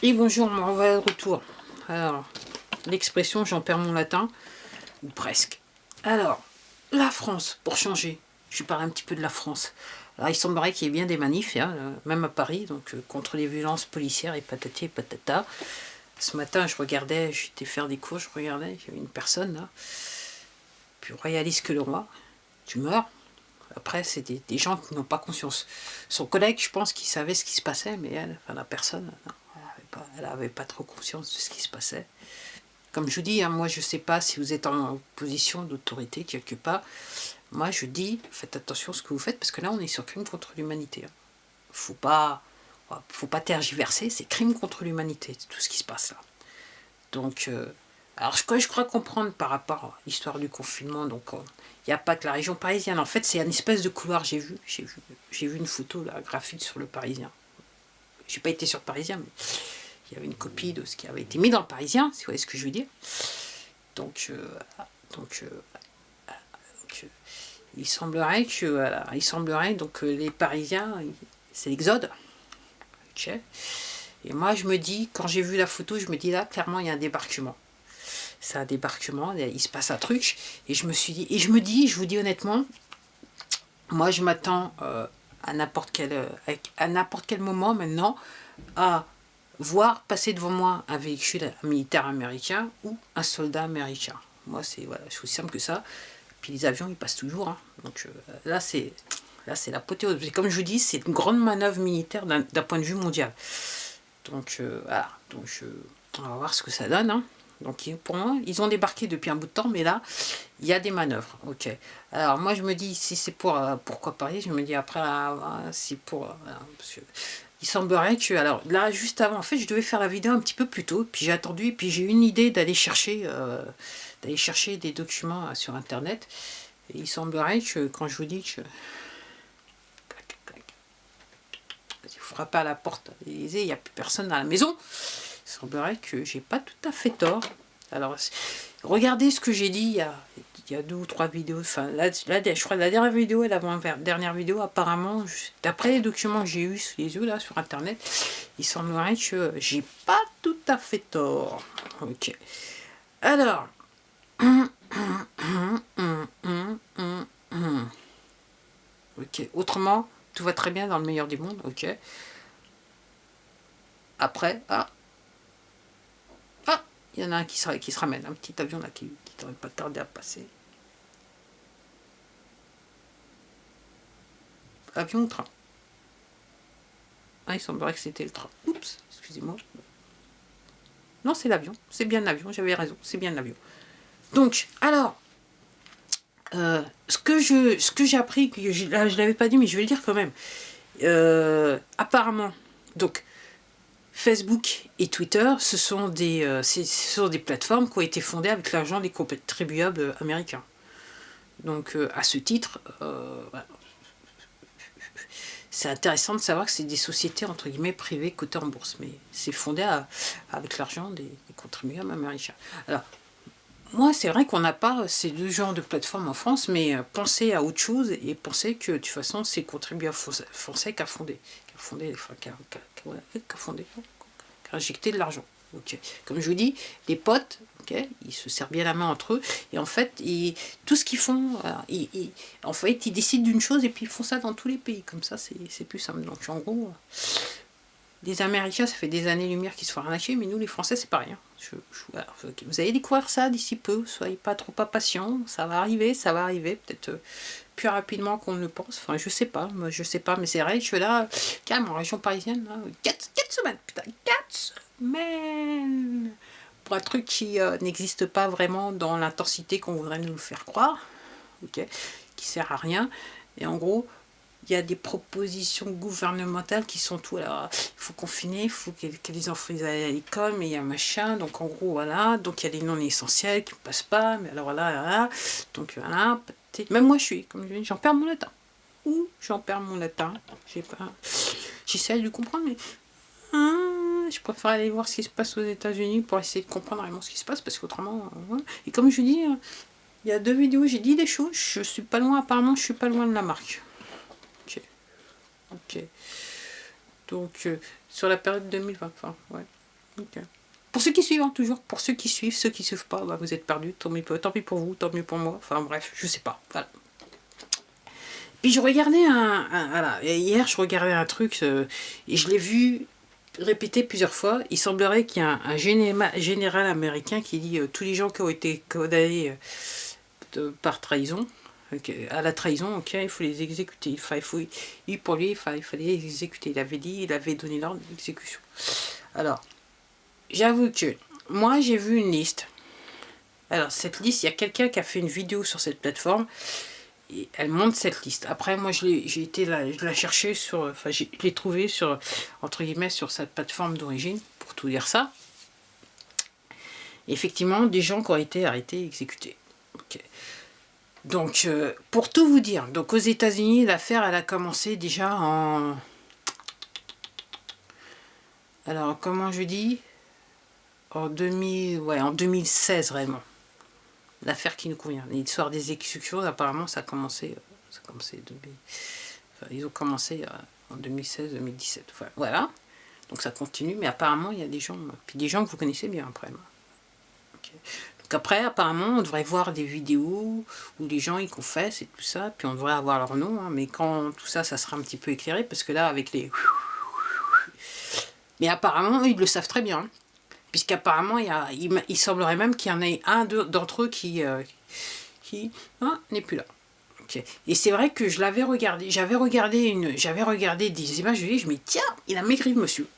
Et bonjour, on va de retour. Alors, l'expression j'en perds mon latin, ou presque. Alors, la France, pour changer. Je parle un petit peu de la France. Alors, il semblerait qu'il y ait bien des manifs, hein, même à Paris, donc contre les violences policières et patati et patata. Ce matin, je regardais, j'étais faire des cours, je regardais, il y avait une personne là, plus royaliste que le roi, tu meurs. Après, c'est des gens qui n'ont pas conscience. Son collègue, je pense qu'il savait ce qui se passait, mais elle, enfin la personne, non, elle n'avait pas trop conscience de ce qui se passait. Comme je vous dis, hein, moi je ne sais pas si vous êtes en position d'autorité quelque part. Moi je dis, faites attention à ce que vous faites, parce que là on est sur crime contre l'humanité. Faut pas tergiverser, c'est crime contre l'humanité, tout ce qui se passe là. Donc, alors je crois comprendre par rapport à l'histoire du confinement, donc il n'y a pas que la région parisienne. En fait, c'est un espèce de couloir, j'ai vu une photo là, graphique sur le Parisien. J'ai pas été sur le Parisien, mais il y avait une copie de ce qui avait été mis dans le Parisien, si vous voyez ce que je veux dire. Donc, il semblerait que, voilà, donc les Parisiens, c'est l'exode. Ok. Et moi, je me dis, quand j'ai vu la photo, je me dis là, clairement, il y a un débarquement. C'est un débarquement, il se passe un truc, et je me vous dis honnêtement, moi, je m'attends à n'importe quel moment maintenant à voir passer devant moi un véhicule militaire américain ou un soldat américain. Moi, c'est voilà, aussi simple que ça. Puis les avions, ils passent toujours. Hein. Donc là, c'est l'apothéose. Comme je vous dis, c'est une grande manœuvre militaire d'un point de vue mondial. Donc voilà. Donc on va voir ce que ça donne. Hein. Donc pour moi, ils ont débarqué depuis un bout de temps, mais là, il y a des manœuvres. Ok. Alors moi, je me dis, si c'est pour pourquoi Paris, je me dis après, si pour parce que il semblerait que, alors là, juste avant, en fait, je devais faire la vidéo un petit peu plus tôt, puis j'ai attendu, puis j'ai eu une idée d'aller chercher des documents sur Internet. Et il semblerait que, quand je vous dis que vous frappez à la porte de l'Élysée, il n'y a plus personne dans la maison, il semblerait que j'ai pas tout à fait tort. Alors, regardez ce que j'ai dit il y a 2 ou 3 vidéos. Enfin, là, je crois que la dernière vidéo et l'avant-dernière vidéo, apparemment, d'après les documents que j'ai eus sous les yeux là sur Internet, il semblerait que j'ai pas tout à fait tort. Ok. Alors. Ok. Autrement, tout va très bien dans le meilleur des mondes. Ok. Après, il y en a un qui se ramène, un petit avion là qui devrait pas tarder à passer. Avion ou train? Ah, il semblerait que c'était le train. Oups, excusez-moi. Non, c'est l'avion. C'est bien l'avion, j'avais raison. C'est bien l'avion. Donc, alors, ce que j'ai appris, que je l'avais pas dit, mais je vais le dire quand même. Apparemment, donc, Facebook et Twitter, ce sont des plateformes qui ont été fondées avec l'argent des contribuables américains. Donc, à ce titre, voilà. C'est intéressant de savoir que c'est des sociétés entre guillemets privées cotées en bourse, mais c'est fondé avec l'argent des contribuables américains. Alors, moi, c'est vrai qu'on n'a pas ces deux genres de plateformes en France, mais pensez à autre chose et pensez que de toute façon, c'est le contribuable français qui a injecté de l'argent. Okay. Comme je vous dis, les potes, okay, ils se serrent bien la main entre eux, et en fait, tout ce qu'ils font, en fait, ils décident d'une chose et puis ils font ça dans tous les pays. Comme ça, c'est plus simple. Donc, en gros, les Américains, ça fait des années-lumière qu'ils se font arnaquer, mais nous, les Français, c'est pareil. Hein. Voilà, vous allez découvrir ça d'ici peu, soyez pas trop impatients, ça va arriver, peut-être plus rapidement qu'on ne le pense. Enfin, je sais pas, mais c'est vrai que je suis là, calme, en région parisienne, là, 4 semaines, putain, 4 semaines pour un truc qui n'existe pas vraiment dans l'intensité qu'on voudrait nous le faire croire, ok, qui sert à rien. Et en gros, il y a des propositions gouvernementales qui sont tout. Alors, il faut confiner, il faut que les enfants aillent à l'école, mais il y a machin. Donc, en gros, voilà. Donc, il y a les non essentiels qui ne passent pas. Mais alors, voilà. Donc, voilà. Même moi, comme je dis, j'en perds mon latin. J'en perds mon latin. J'essaie de comprendre, mais. Je préfère aller voir ce qui se passe aux États-Unis pour essayer de comprendre vraiment ce qui se passe, parce qu'autrement. Et comme je dis, il y a 2 vidéos, j'ai dit des choses. Je suis pas loin, apparemment, je suis pas loin de la marque. Ok. Donc, sur la période 2020, enfin, ouais. Okay. Pour ceux qui suivent, hein, toujours, pour ceux qui suivent pas, bah, vous êtes perdus, tant pis pour vous, tant mieux pour moi, enfin bref, je sais pas, voilà. Puis je regardais voilà, et hier je regardais un truc, et je l'ai vu répété plusieurs fois. Il semblerait qu'il y a un général américain qui dit tous les gens qui ont été condamnés par trahison, à la trahison, ok, il faut les exécuter. Pour lui, il fallait les exécuter. Il avait dit, il avait donné l'ordre d'exécution. Alors, j'avoue que moi j'ai vu une liste. Alors cette liste, il y a quelqu'un qui a fait une vidéo sur cette plateforme et elle montre cette liste. Après moi je la chercher sur, enfin je l'ai trouvée sur, entre guillemets, sur cette plateforme d'origine, pour tout dire ça. Et effectivement, des gens qui ont été arrêtés et exécutés. Okay. Donc pour tout vous dire, donc aux États-Unis, l'affaire elle a commencé déjà en, alors comment je dis, en 2016 réellement. L'affaire qui nous convient. L'histoire des exécutions, apparemment, ça a commencé, ils ont commencé en 2016-2017. Enfin, voilà. Donc ça continue, mais apparemment, il y a des gens, puis des gens que vous connaissez bien après. Okay. Donc après, apparemment, on devrait voir des vidéos où les gens ils confessent et tout ça, puis on devrait avoir leur nom, hein, mais quand tout ça, ça sera un petit peu éclairé, parce que là, avec les... Mais apparemment, ils le savent très bien. Puisqu'apparemment, il semblerait même qu'il y en ait un d'entre eux qui n'est plus là. Okay. Et c'est vrai que je l'avais regardé, j'avais regardé des images, je me dis, tiens, il a maigri le monsieur.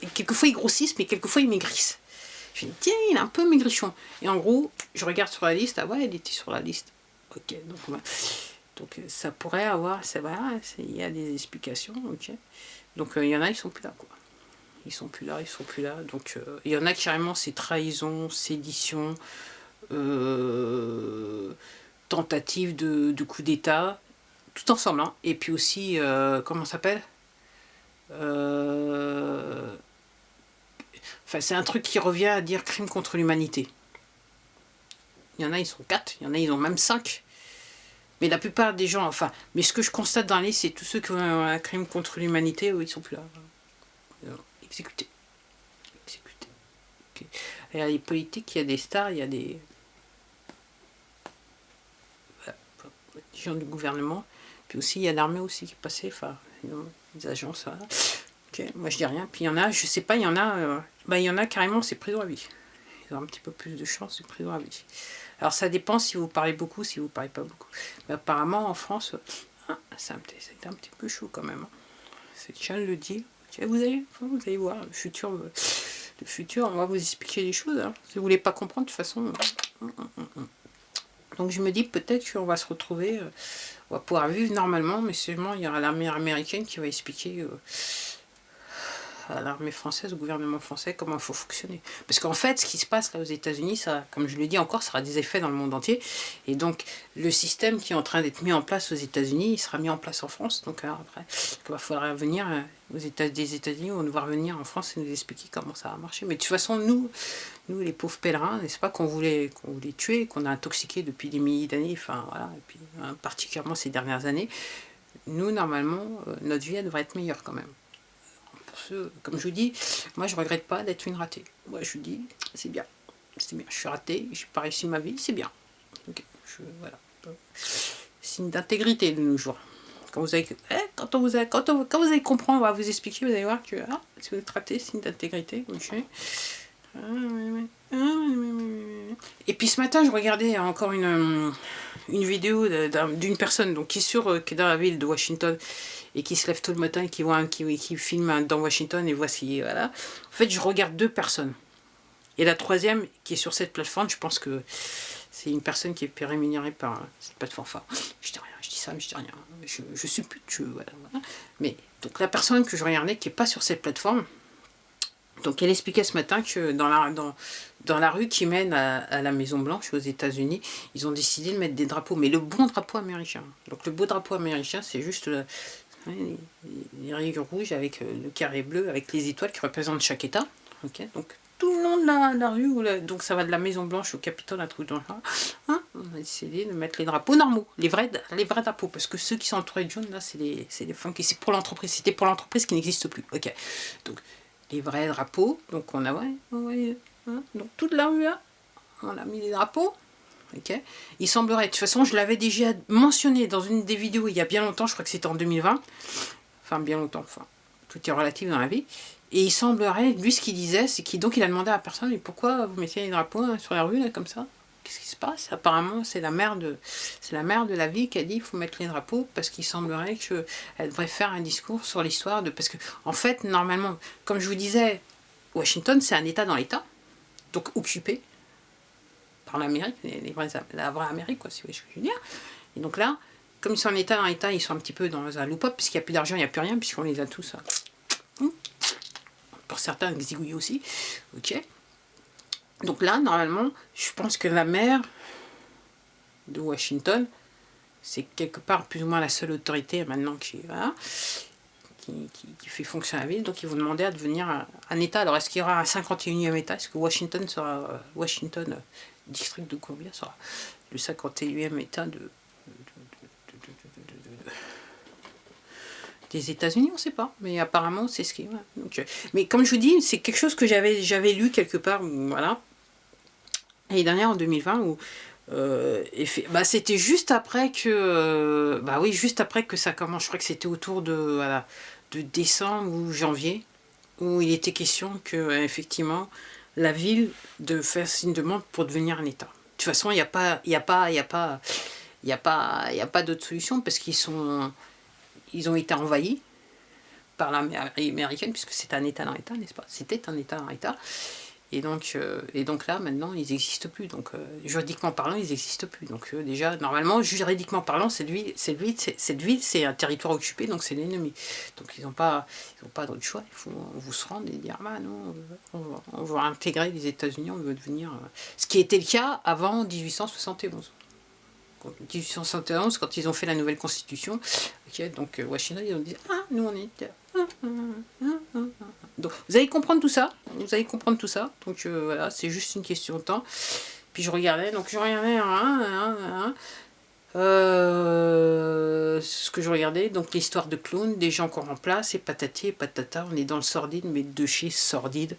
Et quelquefois il grossisse, mais quelquefois il maigrisse. Je me dis, tiens, il est un peu maigrichon. Et en gros, je regarde sur la liste, ah ouais, il était sur la liste. Ok, donc ça pourrait avoir, c'est vrai, il y a des explications, ok. Donc il y en a, ils sont plus là, quoi. Ils sont plus là. Donc il y en a carrément, c'est trahison, sédition, tentative de coup d'État, tout ensemble. Hein. Et puis aussi, comment ça s'appelle, enfin, c'est un truc qui revient à dire crime contre l'humanité. Il y en a, ils sont 4, il y en a, ils ont même 5. Mais la plupart des gens, enfin, mais ce que je constate dans les listes, c'est tous ceux qui ont un crime contre l'humanité, ils sont plus là. Exécutés. Okay. Il y a des politiques, il y a des stars, il y a des gens du gouvernement, puis aussi il y a l'armée aussi qui est passée, enfin les agences, voilà. Okay. Moi je dis rien, puis il y en a, je sais pas, il y en a carrément, c'est prison à vie. Ils ont un petit peu plus de chance, c'est prison à vie. Alors ça dépend si vous parlez beaucoup, si vous parlez pas beaucoup. Mais apparemment en France, c'est un petit peu chaud quand même. C'est Charles le dit. Okay. Vous allez voir, le futur, on va vous expliquer les choses. Hein. Si vous voulez pas comprendre, de toute façon. Donc je me dis peut-être qu'on va se retrouver, on va pouvoir vivre normalement, mais seulement il y aura l'armée américaine qui va expliquer à l'armée française, au gouvernement français, comment il faut fonctionner. Parce qu'en fait, ce qui se passe là aux États-Unis, ça, comme je le dis encore, ça aura des effets dans le monde entier. Et donc, le système qui est en train d'être mis en place aux États-Unis, il sera mis en place en France. Donc après, il va falloir venir des États-Unis, on va devoir venir en France et nous expliquer comment ça va marcher. Mais de toute façon, nous les pauvres pèlerins, n'est-ce pas, qu'on voulait tuer, qu'on a intoxiqué depuis des milliers d'années, enfin voilà, et puis particulièrement ces dernières années, nous, normalement, notre vie, elle devrait être meilleure quand même. Comme je vous dis, moi je regrette pas d'être une ratée. Moi je vous dis, c'est bien. Je suis ratée, je n'ai pas réussi ma vie, c'est bien. Okay. Voilà. Signe d'intégrité de nos jours. Quand vous allez comprendre, on va vous expliquer, vous allez voir que si vous êtes raté, signe d'intégrité. Okay. Et puis ce matin, je regardais encore une vidéo d'une personne donc, qui est dans la ville de Washington et qui se lève tôt le matin et qui filme dans Washington et voici, voilà. En fait, je regarde 2 personnes. Et la troisième, qui est sur cette plateforme, je pense que c'est une personne qui est rémunérée par cette plateforme. Enfin, je dis rien, je dis ça, mais je dis rien. Je suis plus de voilà. Mais donc la personne que je regardais, qui n'est pas sur cette plateforme, donc elle expliquait ce matin que dans la rue qui mène à la Maison Blanche aux États-Unis, ils ont décidé de mettre des drapeaux, mais le bon drapeau américain. Donc le beau drapeau américain, c'est juste les rayures rouges avec le carré bleu, avec les étoiles qui représentent chaque État. Okay, donc tout le long de la rue, donc ça va de la Maison Blanche au Capitole, un truc dans le genre. On a décidé de mettre les drapeaux normaux, les vrais drapeaux, parce que ceux qui sont entourés de jaune, là, c'est les femmes qui... C'est pour l'entreprise, c'était pour l'entreprise qui n'existe plus. Ok, donc les vrais drapeaux. Donc on a, ouais, hein, donc toute la rue là, on a mis les drapeaux. Okay. Il semblerait, de toute façon je l'avais déjà mentionné dans une des vidéos il y a bien longtemps, je crois que c'était en 2020, enfin bien longtemps, enfin tout est relatif dans la vie, et il semblerait, lui ce qu'il disait, c'est qu'il a demandé à la personne, mais pourquoi vous mettez les drapeaux hein, sur la rue là comme ça? Qu'est-ce qui se passe? Apparemment c'est la mère de la ville qui a dit il faut mettre les drapeaux parce qu'il semblerait qu'elle devrait faire un discours sur l'histoire de, parce que en fait normalement, comme je vous disais, Washington c'est un état dans l'état, donc occupé par l'Amérique, la vraie Amérique, quoi, si vous voyez ce que je veux dire. Et donc là, comme ils sont en état dans l'état, ils sont un petit peu dans un loop-up, puisqu'il n'y a plus d'argent, il n'y a plus rien, puisqu'on les a tous. Pour certains, exigouillés aussi. Ok. Donc là, normalement, je pense que la maire de Washington, c'est quelque part plus ou moins la seule autorité maintenant qui fait fonctionner la ville, donc ils vont demander à devenir un État. Alors est-ce qu'il y aura un 51e État? Est-ce que Washington sera district de Columbia sera le 51e État des États-Unis? On ne sait pas, mais apparemment c'est ce qui est. Ouais. Donc, mais comme je vous dis, c'est quelque chose que j'avais lu quelque part, voilà, l'année dernière en 2020 où c'était juste après que juste après que ça commence. Je crois que c'était autour de décembre ou janvier où il était question que effectivement la ville de faire une demande pour devenir un État. De toute façon, il n'y a pas d'autre solution parce ils ont été envahis par l'armée américaine puisque c'est un État dans l'État, n'est-ce pas? C'était un État dans l'État. Et donc là, maintenant, ils n'existent plus. Donc, juridiquement parlant, ils n'existent plus. Donc, déjà, normalement, juridiquement parlant, cette ville, c'est un territoire occupé, donc c'est l'ennemi. Donc, ils n'ont pas d'autre choix. Il faut vous se rendre et dire, ah non, on va intégrer les États-Unis, on veut devenir... Ce qui était le cas avant 1871. 1871, quand ils ont fait la nouvelle constitution, okay, donc Washington, ils ont dit, ah, nous, on est... Donc, vous allez comprendre tout ça. Donc voilà, c'est juste une question de temps. Puis je regardais ce que je regardais, donc l'histoire de clowns, des gens qu'on remplace, et patati et patata, on est dans le sordide, mais de chez sordide.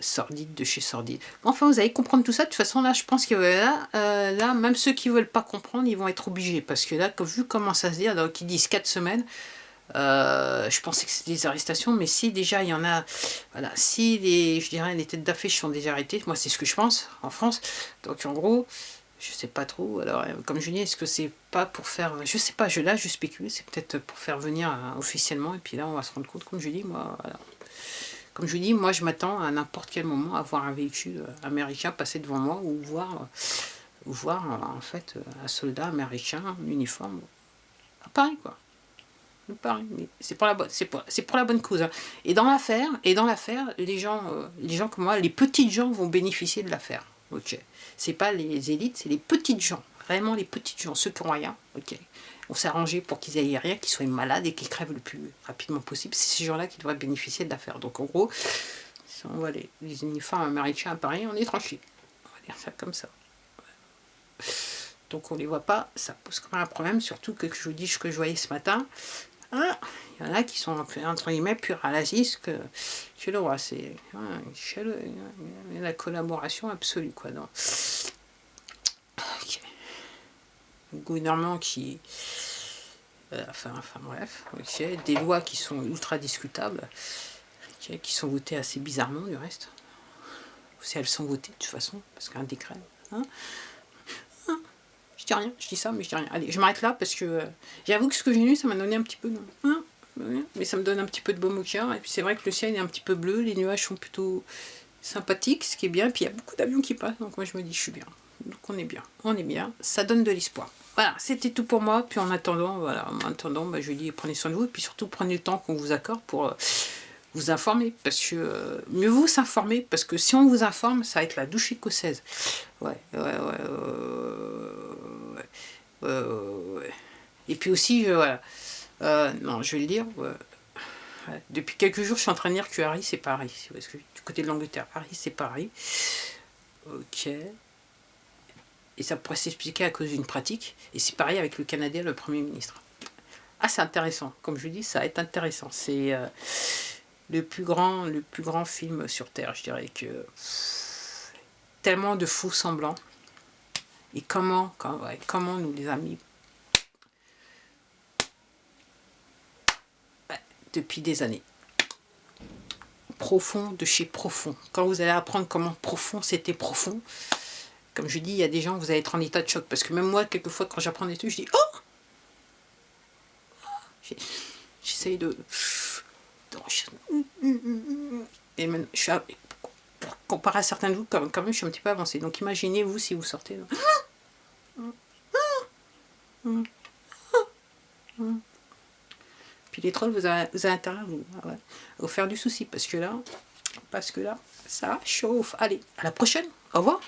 Sordide de chez sordide. Enfin, vous allez comprendre tout ça. De toute façon, là, je pense que là, même ceux qui ne veulent pas comprendre, ils vont être obligés. Parce que là, vu comment ça se dit, alors qu'ils disent 4 semaines, je pensais que c'était des arrestations, mais si déjà il y en a, voilà, si les têtes d'affiche sont déjà arrêtées, moi c'est ce que je pense en France. Donc en gros, je sais pas trop. Alors comme je dis, est-ce que c'est pas pour faire, je sais pas, je spécule, c'est peut-être pour faire venir officiellement, et puis là on va se rendre compte, comme je dis, moi, voilà. Comme je dis, moi je m'attends à n'importe quel moment à voir un véhicule américain passer devant moi ou voir en fait un soldat américain en uniforme, pareil quoi. Pareil, mais c'est pour la bonne cause. Hein. Et dans l'affaire, les gens comme moi, les petites gens vont bénéficier de l'affaire. Ok. C'est pas les élites, c'est les petites gens. Vraiment les petites gens, ceux qui n'ont rien. Ok. On s'est arrangé pour qu'ils aient rien, qu'ils soient malades et qu'ils crèvent le plus rapidement possible. C'est ces gens-là qui devraient bénéficier de l'affaire. Donc en gros, si on voit les uniformes américains à Paris, on est tranquille. On va dire ça comme ça. Donc on les voit pas, ça pose quand même un problème, surtout que je vous dis ce que je voyais ce matin. Il y en a qui sont entre guillemets plus racistes que le roi. C'est la collaboration absolue quoi. Donc, okay. Le gouvernement qui, enfin bref, okay. Des lois qui sont ultra discutables, okay. Qui sont votées assez bizarrement du reste. Si elles sont votées de toute façon, parce qu'un décret. Je dis rien, je dis ça, mais je dis rien. Allez, je m'arrête là parce que j'avoue que ce que j'ai lu, ça m'a donné un petit peu. Mais ça me donne un petit peu de baume au cœur. Et puis c'est vrai que le ciel est un petit peu bleu, les nuages sont plutôt sympathiques, ce qui est bien. Et puis il y a beaucoup d'avions qui passent, donc moi je me dis, je suis bien. Donc on est bien. Ça donne de l'espoir. Voilà, c'était tout pour moi. Puis en attendant, je dis prenez soin de vous. Et puis surtout, prenez le temps qu'on vous accorde pour vous informer. Parce que mieux vaut s'informer. Parce que si on vous informe, ça va être la douche écossaise. Ouais. Et puis aussi, voilà. Non, je vais le dire. Depuis quelques jours, je suis en train de dire que Harry, c'est Paris. Parce que du côté de l'Angleterre, Harry, c'est Paris. Ok. Et ça pourrait s'expliquer à cause d'une pratique. Et c'est pareil avec le Canadien, le Premier ministre. Ah, c'est intéressant. Comme je dis, ça va être intéressant. C'est le plus grand film sur Terre. Je dirais que tellement de faux semblants. Et comment nous les a mis depuis des années. Profond de chez profond. Quand vous allez apprendre comment profond c'était profond, comme je dis, il y a des gens, vous allez être en état de choc. Parce que même moi, quelquefois, quand j'apprends des trucs, je dis « Oh !» J'essaye de... Et même, comparé à certains de vous, quand même, je suis un petit peu avancée. Donc imaginez-vous si vous sortez... Puis les trolls, vous avez intérêt à vous faire du souci. Parce que là, ça chauffe. Allez, à la prochaine. Au revoir.